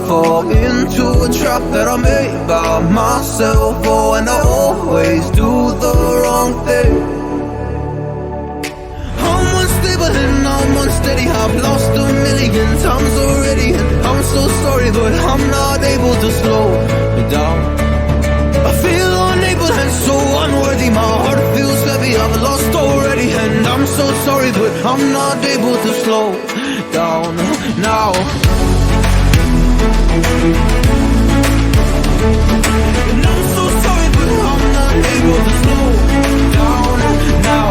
fall into a trap that I made by myself. Oh, and I always do the wrong thing. I'm unstable and I'm unsteady. I've lost a million times already, and I'm so sorry, but I'm not able to slow me down. I feel unable and so unworthy. My heart feels heavy, I've lost already, and I'm so sorry, but I'm not able to slow down now. And I'm so sorry, but I'm not able to slow down now.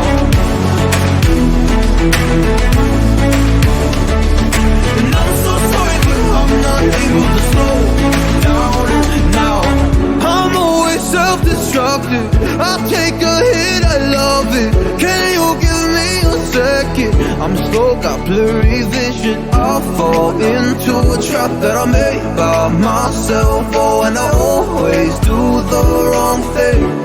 And I'm so sorry, but I'm not able to slow down now. I'm always self-destructive. I'll take a hit, I love it. Can you give me a second? I'm slow, got blurry vision. I'll fall into a trap that I made by myself. Oh, and I always do the wrong thing.